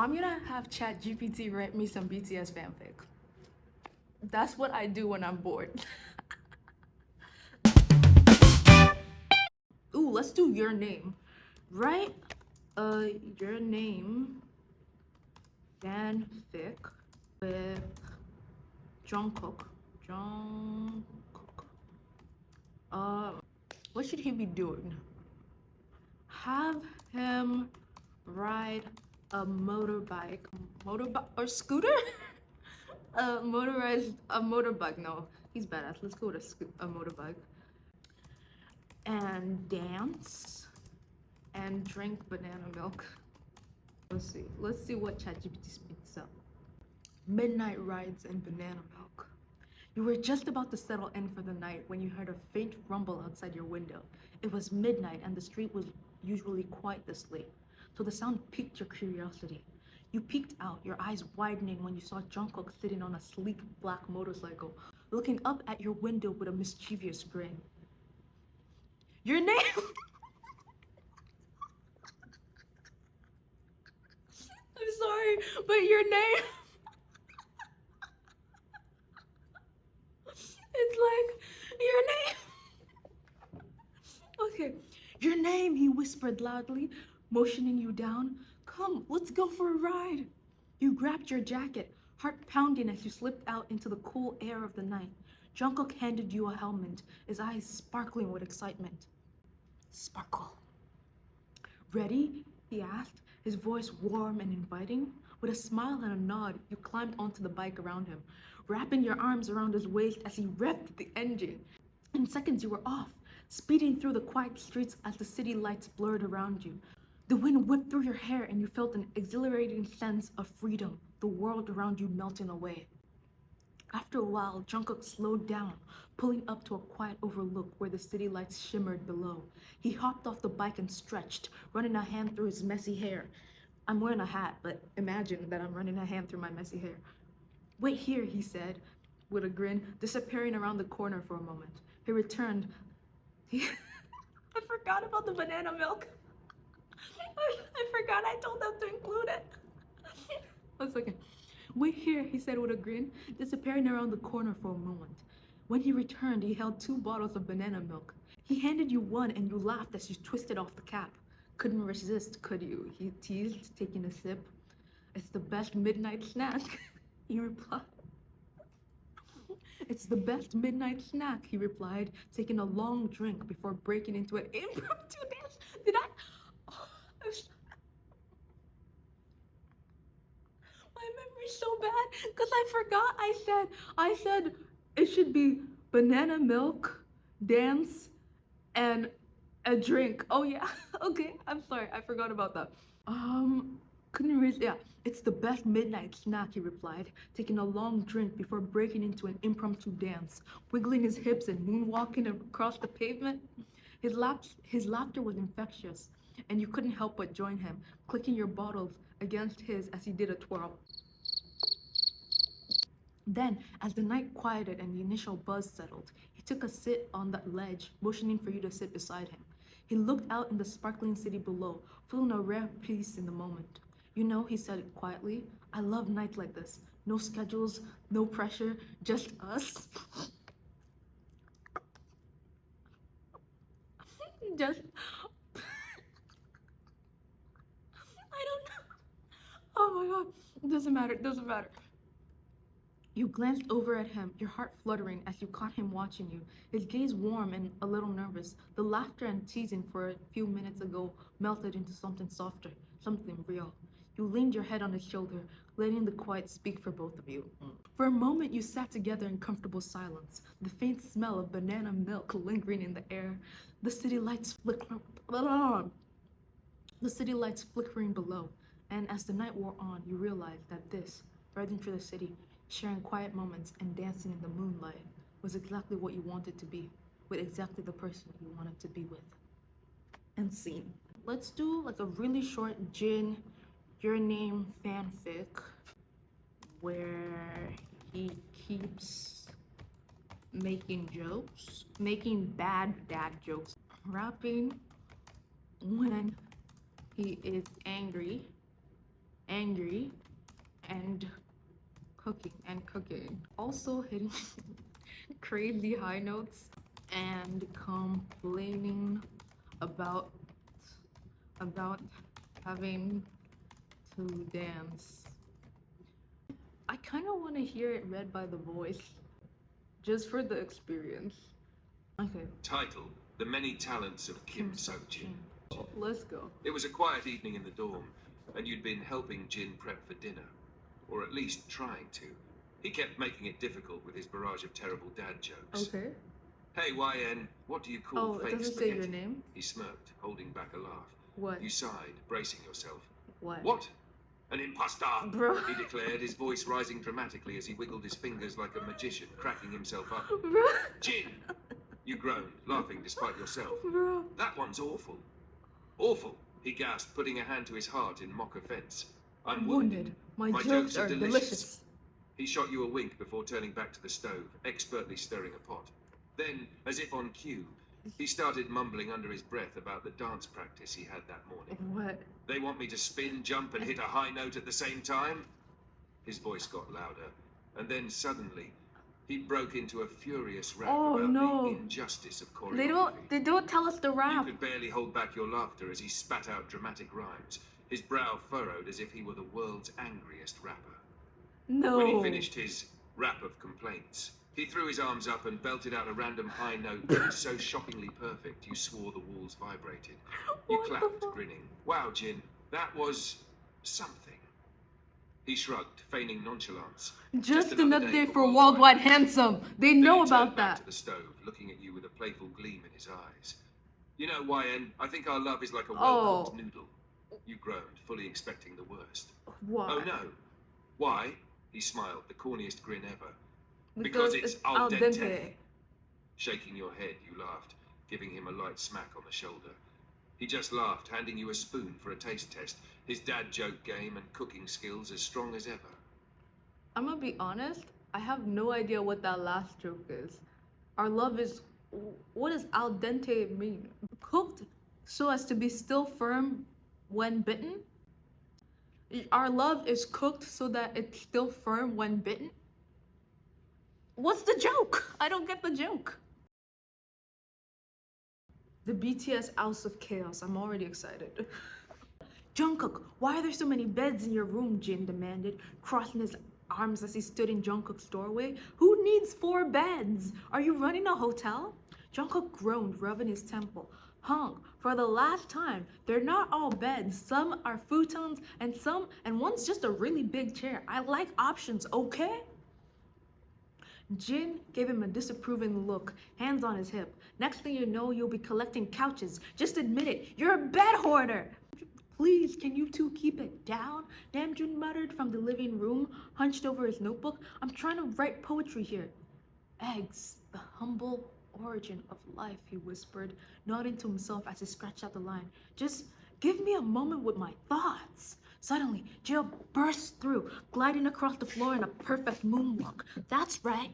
I'm gonna have ChatGPT write me some BTS fanfic. That's what I do when I'm bored. Ooh, let's do your name. Write your name fanfic with Jungkook. Jungkook. What should he be doing? Have him ride a motorbike or scooter? A motorbike. No, he's badass. Let's go with a motorbike. And dance and drink banana milk. Let's see what ChatGPT spits out. Midnight rides and banana milk. You were just about to settle in for the night when you heard a faint rumble outside your window. It was midnight and the street was usually quiet this late, so the sound piqued your curiosity. You peeked out, your eyes widening when you saw Jungkook sitting on a sleek black motorcycle, looking up at your window with a mischievous grin. Your name? I'm sorry, but your name? It's like, your name? Okay, your name, he whispered loudly, motioning you down. Come, let's go for a ride. You grabbed your jacket, heart pounding as you slipped out into the cool air of the night. Jungkook handed you a helmet, his eyes sparkling with excitement. Sparkle. Ready? He asked, his voice warm and inviting. With a smile and a nod, you climbed onto the bike around him, wrapping your arms around his waist as he revved the engine. In seconds, you were off, speeding through the quiet streets as the city lights blurred around you. The wind whipped through your hair and you felt an exhilarating sense of freedom, the world around you melting away. After a while, Jungkook slowed down, pulling up to a quiet overlook where the city lights shimmered below. He hopped off the bike and stretched, running a hand through his messy hair. I'm wearing a hat, but imagine that I'm running a hand through my messy hair. Wait here, he said, with a grin, disappearing around the corner for a moment. He returned. I forgot about the banana milk. I forgot I told them to include it. 1 second. Wait here, he said with a grin, disappearing around the corner for a moment. When he returned, he held 2 bottles of banana milk. He handed you one and you laughed as you twisted off the cap. Couldn't resist, could you? He teased, taking a sip. It's the best midnight snack, he replied. It's the best midnight snack, he replied, taking a long drink before breaking into an impromptu dance. Did I? Oh, my memory's so bad because I forgot I said it should be banana milk, dance, and a drink. Oh yeah. Okay, I'm sorry. I forgot about that. Couldn't read. Yeah, it's the best midnight snack, he replied, taking a long drink before breaking into an impromptu dance, wiggling his hips and moonwalking across the pavement. His laughter was infectious, and you couldn't help but join him, clicking your bottles against his as he did a twirl. Then, as the night quieted and the initial buzz settled, he took a sit on that ledge, motioning for you to sit beside him. He looked out in the sparkling city below, feeling a rare peace in the moment. You know, he said it quietly, I love nights like this. No schedules, no pressure, just us. Just, I don't know. Oh my god, it doesn't matter, it doesn't matter. You glanced over at him, your heart fluttering as you caught him watching you, his gaze warm and a little nervous. The laughter and teasing for a few minutes ago melted into something softer, something real. You leaned your head on his shoulder, letting the quiet speak for both of you. For a moment, you sat together in comfortable silence, the faint smell of banana milk lingering in the air, the city lights flickering below. And as the night wore on, you realized that this, riding through the city, sharing quiet moments and dancing in the moonlight, was exactly what you wanted to be, with exactly the person you wanted to be with. And scene. Let's do like a really short Jin, your name fanfic, where he keeps making bad dad jokes, rapping when he is angry angry, and cooking. Also hitting crazy high notes and complaining about about having to dance. I kind of want to hear it read by the voice, just for the experience. Okay. Title: The Many Talents of Kim Sok-jin. Oh, let's go. It was a quiet evening in the dorm, and you'd been helping Jin prep for dinner. Or at least trying to. He kept making it difficult with his barrage of terrible dad jokes. Okay. Hey, YN, what do you call it fake doesn't spaghetti? say your name. He smirked, holding back a laugh. What? You sighed, bracing yourself. What? What? An impostor, Bro. he declared, his voice rising dramatically as he wiggled his fingers like a magician, cracking himself up. Bro. Jin! You groaned, laughing despite yourself. Bro. That one's awful. Awful, he gasped, putting a hand to his heart in mock offense. I'm wounded. My jokes are delicious. He shot you a wink before turning back to the stove, expertly stirring a pot. Then, as if on cue, he started mumbling under his breath about the dance practice he had that morning. What? They want me to spin, jump, and hit a high note at the same time? His voice got louder, and then suddenly, he broke into a furious rap about the injustice of choreography. They don't tell us the rap. You could barely hold back your laughter as he spat out dramatic rhymes, his brow furrowed as if he were the world's angriest rapper. No. When he finished his rap of complaints, he threw his arms up and belted out a random high note that was so shockingly perfect you swore the walls vibrated. You clapped, grinning. Wow, Jin, that was something. He shrugged, feigning nonchalance. Just another day for Worldwide Handsome. They know about back that. To the stove, looking at you with a playful gleam in his eyes. You know, YN, I think our love is like a well-cooked noodle. You groaned, fully expecting the worst. Why? Oh no. Why? He smiled, the corniest grin ever. Because it's al dente. Shaking your head, you laughed, giving him a light smack on the shoulder. He just laughed, handing you a spoon for a taste test, his dad joke game and cooking skills as strong as ever. I'm gonna be honest, I have no idea what that last joke is. Our love is... What does al dente mean? Cooked so as to be still firm when bitten? Our love is cooked so that it's still firm when bitten? What's the joke? I don't get the joke. The BTS House of Chaos. I'm already excited. Jungkook, why are there so many beds in your room? Jin demanded, crossing his arms as he stood in Jungkook's doorway. Who needs 4 beds? Are you running a hotel? Jungkook groaned, rubbing his temple. Hung, for the last time, they're not all beds. Some are futons and one's just a really big chair. I like options, okay? Jin gave him a disapproving look, hands on his hip. Next thing you know, you'll be collecting couches. Just admit it, you're a bed hoarder. Please, can you two keep it down? Namjoon muttered from the living room, hunched over his notebook. I'm trying to write poetry here. Eggs, the humble origin of life, he whispered, nodding to himself as he scratched out the line. Just give me a moment with my thoughts. Suddenly, Jill burst through, gliding across the floor in a perfect moonwalk. That's right,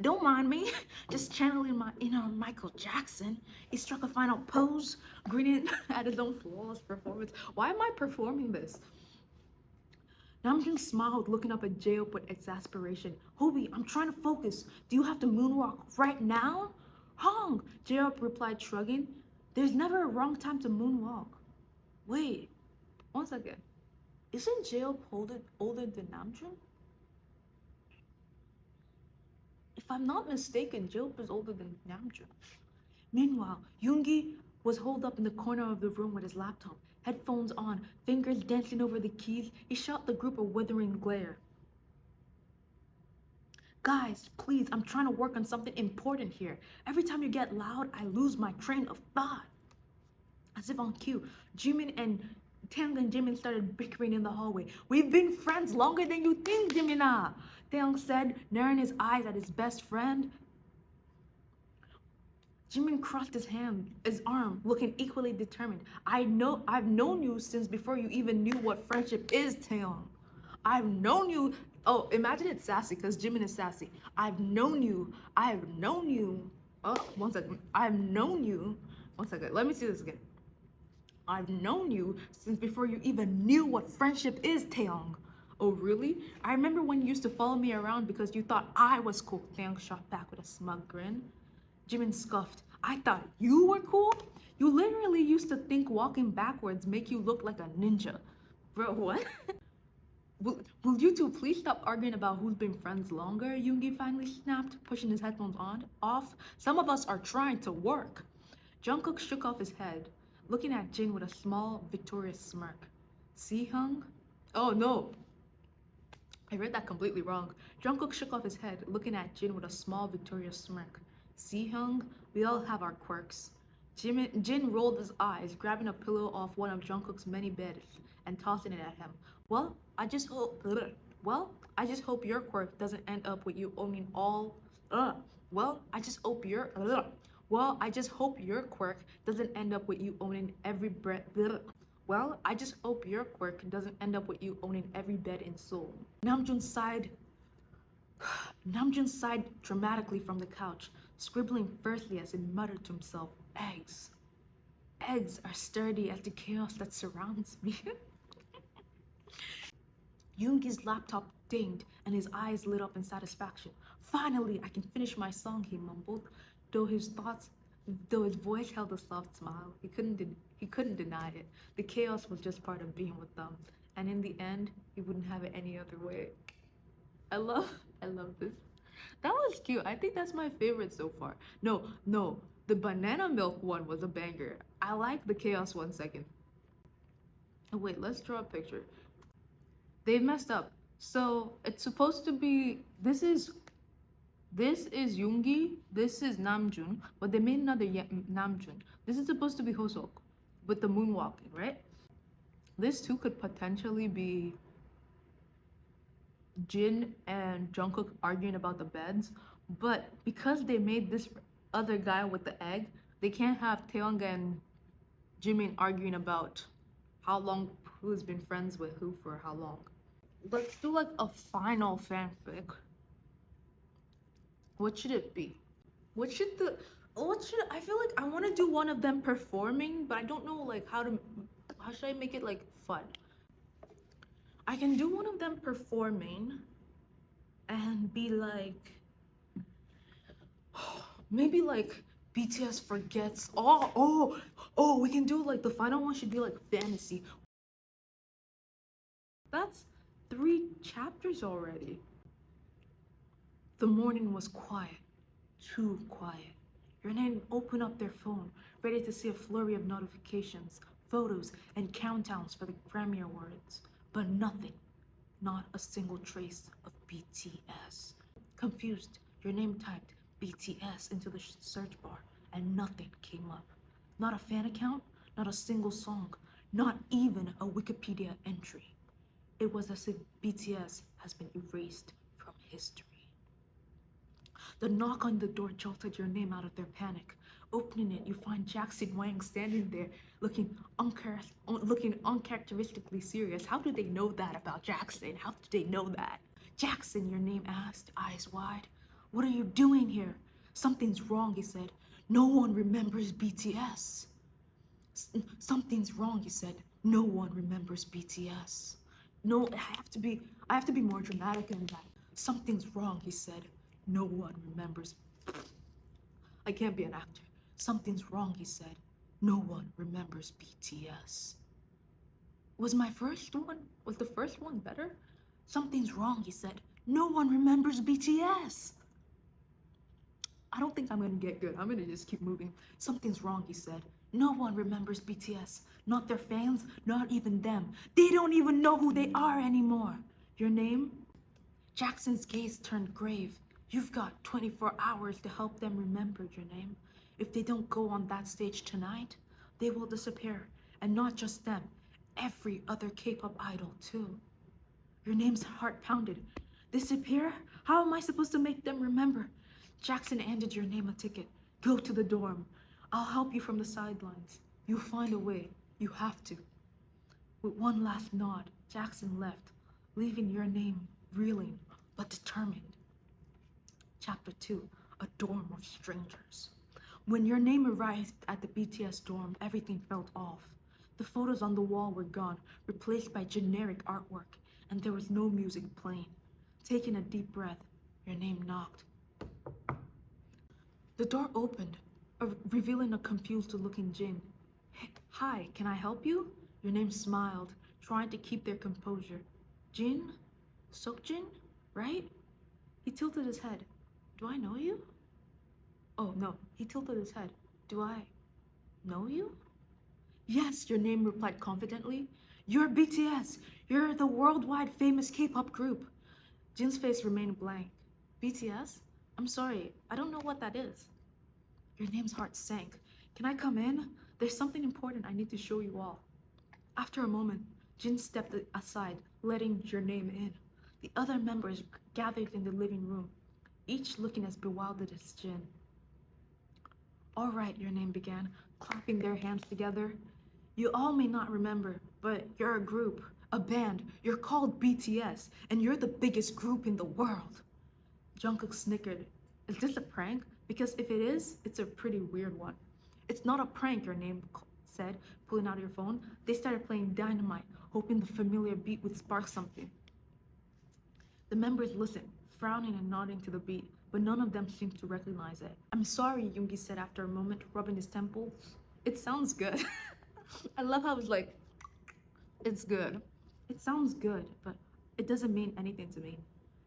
don't mind me. Just channeling my inner Michael Jackson. He struck a final pose, grinning at his own flawless performance. Why am I performing this? Namjoon smiled, looking up at Jae with exasperation. Hobie, I'm trying to focus. Do you have to moonwalk right now? Hong, Jae replied, shrugging. There's never a wrong time to moonwalk. Wait, one second. Isn't Jae older than Namjoon? If I'm not mistaken, Jae is older than Namjoon. Meanwhile, Yoongi was holed up in the corner of the room with his laptop, headphones on, fingers dancing over the keys. He shot the group a withering glare. Guys, please, I'm trying to work on something important here. Every time you get loud, I lose my train of thought. As if on cue, Jimin and Taeyong and Jimin started bickering in the hallway. We've been friends longer than you think, Jimina, Taeyong said, narrowing his eyes at his best friend. Jimin crossed his arm, looking equally determined. I've known you since before you even knew what friendship is, Taeyong. I've known you. Oh, imagine it's sassy, because Jimin is sassy. I've known you. Oh, one second. I've known you. One second. Let me see this again. I've known you since before you even knew what friendship is, Taeyong. Oh, really? I remember when you used to follow me around because you thought I was cool. Taeyong shot back with a smug grin. Jimin scoffed. I thought you were cool? You literally used to think walking backwards make you look like a ninja. Bro, what? Will you two please stop arguing about who's been friends longer? Yoongi finally snapped, pushing his headphones off. Some of us are trying to work. Jungkook shook off his head, looking at Jin with a small, victorious smirk. Sehung? Oh no, I read that completely wrong. Jungkook shook off his head, looking at Jin with a small, victorious smirk. Sehung, we all have our quirks. Jin rolled his eyes, grabbing a pillow off one of Jungkook's many beds and tossing it at him. Well, I just hope. I just hope your quirk doesn't end up with you owning all. Well, I just hope your. Well, I just hope your quirk doesn't end up with you owning every bread. Well, I just hope your quirk doesn't end up with you owning every bed in Seoul. Namjoon sighed. Namjoon sighed dramatically from the couch, scribbling fiercely as he muttered to himself, "Eggs. Eggs are sturdy as the chaos that surrounds me." Yoongi's laptop dinged and his eyes lit up in satisfaction. Finally, I can finish my song, he mumbled, though his voice held a soft smile. He couldn't deny it. The chaos was just part of being with them, and in the end, he wouldn't have it any other way. I love I love this. That was cute. I think that's my favorite so far. No, the banana milk one was a banger. I like the chaos one second. Oh wait, let's draw a picture. They messed up. So it's supposed to be this is Yoongi, this is Namjoon, but they made another Namjoon. This is supposed to be Hosok with the moonwalking, right? This too could potentially be Jin and Jungkook arguing about the beds, but because they made this other guy with the egg, they can't have Taeyong and Jimin arguing about how long who's been friends with who for how long. Let's do like a final fanfic. What should it be? What should the what should I feel like I want to do one of them performing, but I don't know like how should I make it like fun? I can do one of them performing and be like maybe like BTS forgets. We can do like the final one should be like fantasy. That's 3 chapters already. The morning was quiet, too quiet. Your name opened up their phone, ready to see a flurry of notifications, photos, and countdowns for the Grammy Awards. But nothing, not a single trace of BTS. Confused, your name typed BTS into the search bar, and nothing came up. Not a fan account, not a single song, not even a Wikipedia entry. It was as if BTS has been erased from history. The knock on the door jolted your name out of their panic. Opening it, you find Jackson Wang standing there, looking uncharacteristically serious. How do they know that about Jackson? How do they know that? Jackson, your name asked, eyes wide. What are you doing here? Something's wrong, he said. No one remembers BTS. Something's wrong, he said. No one remembers BTS. No, I have to be more dramatic than that. Something's wrong, he said. No one remembers. I can't be an actor. Something's wrong, he said. No one remembers BTS. Was the first one better? Something's wrong, he said. No one remembers BTS. I don't think I'm gonna get good. I'm gonna just keep moving. Something's wrong, he said. No one remembers BTS. Not their fans, not even them. They don't even know who they are anymore. Your name? Jackson's gaze turned grave. You've got 24 hours to help them remember your name. If they don't go on that stage tonight, they will disappear. And not just them, every other K-pop idol too. Your name's heart pounded. Disappear? How am I supposed to make them remember? Jackson handed your name a ticket. Go to the dorm. I'll help you from the sidelines. You'll find a way. You have to. With one last nod, Jackson left, leaving your name reeling but determined. Chapter 2, A Dorm of Strangers. When your name arrived at the BTS dorm, everything felt off. The photos on the wall were gone, replaced by generic artwork, and there was no music playing. Taking a deep breath, your name knocked. The door opened, revealing a confused-looking Jin. Hi, can I help you? Your name smiled, trying to keep their composure. Jin? Sokjin? Right? He tilted his head. Do I know you? Oh, no, he tilted his head. Do I know you? Yes, your name replied confidently. You're BTS. You're the worldwide famous K-pop group. Jin's face remained blank. BTS? I'm sorry, I don't know what that is. Your name's heart sank. Can I come in? There's something important I need to show you all. After a moment, Jin stepped aside, letting your name in. The other members gathered in the living room, each looking as bewildered as Jin. All right, your name began, clapping their hands together. You all may not remember, but you're a group, a band. You're called BTS, and you're the biggest group in the world. Jungkook snickered. Is this a prank? Because if it is, it's a pretty weird one. It's not a prank, your name said, pulling out your phone. They started playing Dynamite, hoping the familiar beat would spark something. The members listened, frowning and nodding to the beat, but none of them seemed to recognize it. I'm sorry, Yoongi said after a moment, rubbing his temples. It sounds good. I love how it's like, it's good. It sounds good, but it doesn't mean anything to me.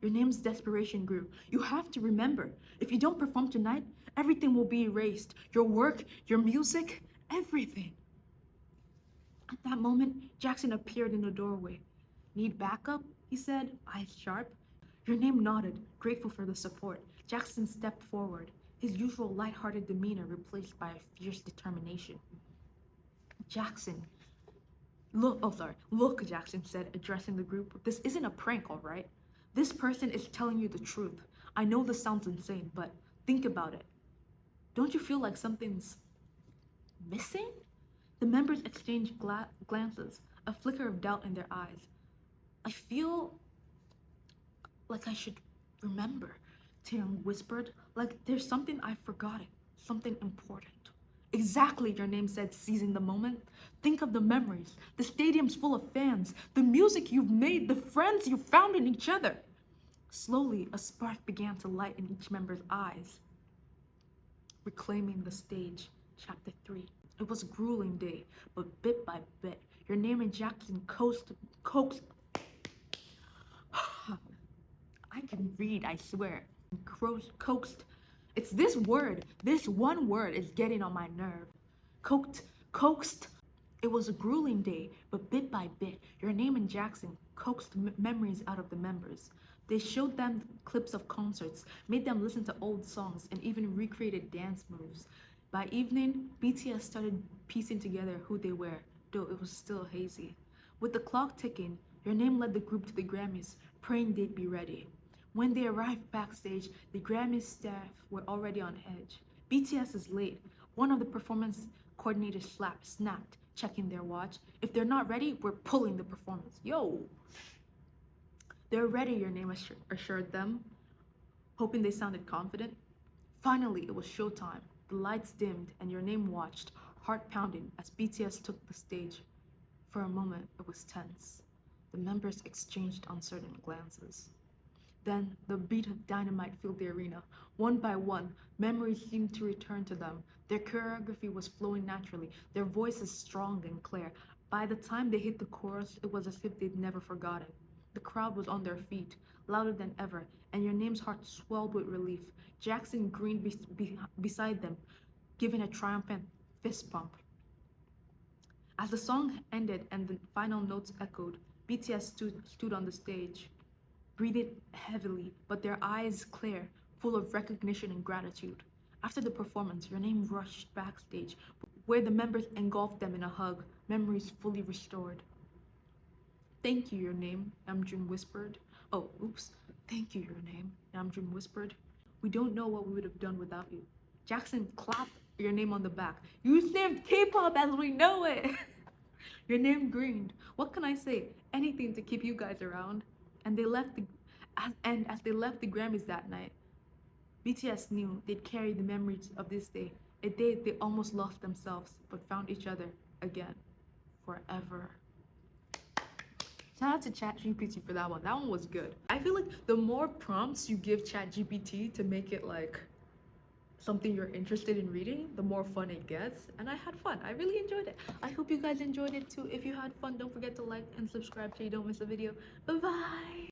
Your name's desperation grew. You have to remember, if you don't perform tonight, everything will be erased. Your work, your music, everything. At that moment, Jackson appeared in the doorway. Need backup? He said, eyes sharp. Your name nodded, grateful for the support. Jackson stepped forward, his usual light-hearted demeanor replaced by a fierce determination. Jackson. Look, Jackson said, addressing the group. This isn't a prank, all right? This person is telling you the truth. I know this sounds insane, but think about it. Don't you feel like something's missing? The members exchanged glances, a flicker of doubt in their eyes. I feel like I should remember, Taeyong whispered, like there's something I've forgotten, something important. Exactly, your name said, seizing the moment. Think of the memories, the stadium's full of fans, the music you've made, the friends you've found in each other. Slowly, a spark began to light in each member's eyes. Reclaiming the stage, Chapter 3. It was a grueling day, but bit by bit, your name and Jackson coaxed. I can read, I swear. Coaxed. It's this word, this one word is getting on my nerve. Coaxed. It was a grueling day, but bit by bit, your name and Jackson coaxed memories out of the members. They showed them clips of concerts, made them listen to old songs, and even recreated dance moves. By evening, BTS started piecing together who they were, though it was still hazy. With the clock ticking, your name led the group to the Grammys, praying they'd be ready. When they arrived backstage, the Grammy staff were already on edge. BTS is late. One of the performance coordinators snapped, checking their watch. If they're not ready, we're pulling the performance. Yo! They're ready, your name assured them, hoping they sounded confident. Finally, it was showtime. The lights dimmed, and your name watched, heart pounding, as BTS took the stage. For a moment, it was tense. The members exchanged uncertain glances. Then, the beat of dynamite filled the arena. One by one, memories seemed to return to them. Their choreography was flowing naturally, their voices strong and clear. By the time they hit the chorus, it was as if they'd never forgotten. The crowd was on their feet, louder than ever, and your name's heart swelled with relief. Jackson grinned beside them, giving a triumphant fist pump. As the song ended and the final notes echoed, BTS stood on the stage, breathing heavily, but their eyes clear, full of recognition and gratitude. After the performance, your name rushed backstage, where the members engulfed them in a hug, memories fully restored. Thank you, your name, Namjoon whispered. Oh, oops. Thank you, your name, Namjoon whispered. We don't know what we would have done without you. Jackson clapped your name on the back. You saved K-pop as we know it. Your name grinned. What can I say? Anything to keep you guys around. And as they left the Grammys that night, BTS knew they'd carry the memories of this day, a day they almost lost themselves but found each other again forever. Shout out to ChatGPT for that one. That one was good. I feel like the more prompts you give ChatGPT to make it like something you're interested in reading, the more fun it gets. And I had fun. I really enjoyed it. I hope you guys enjoyed it too. If you had fun, don't forget to like and subscribe so you don't miss a video. Bye bye.